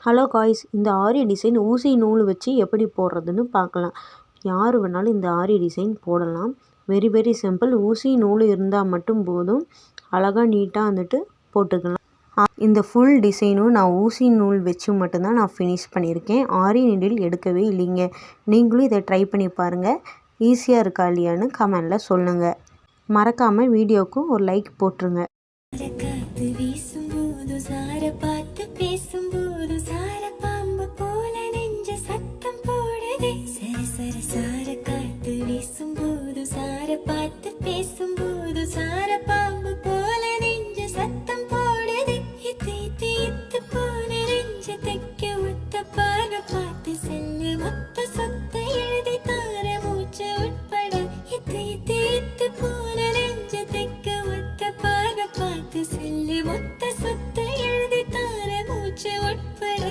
Hello guys, இந்த ஆரி design ஊசி நூல் வச்சு எப்படி போடுறதுன்னு பார்க்கலாம். யார் வேணாலும் இந்த ஆரி டிசைன் போடலாம். Very very simple. ஊசி நூல் இருந்தால் மட்டும் போதும். அழகாக நீட்டாக வந்துட்டு போட்டுக்கலாம். இந்த ஃபுல் டிசைனும் நான் ஊசி நூல் வச்சு மட்டும்தான் நான் ஃபினிஷ் பண்ணியிருக்கேன். ஆரி நீடில் எடுக்கவே இல்லைங்க. நீங்களும் இதை ட்ரை பண்ணி பாருங்கள். ஈஸியாக இருக்கா இல்லையான்னு கமெண்டில் சொல்லுங்கள். மறக்காமல் வீடியோவுக்கு ஒரு லைக் போட்டுருங்க. பார்த்து செல்லு மொத்த சொத்த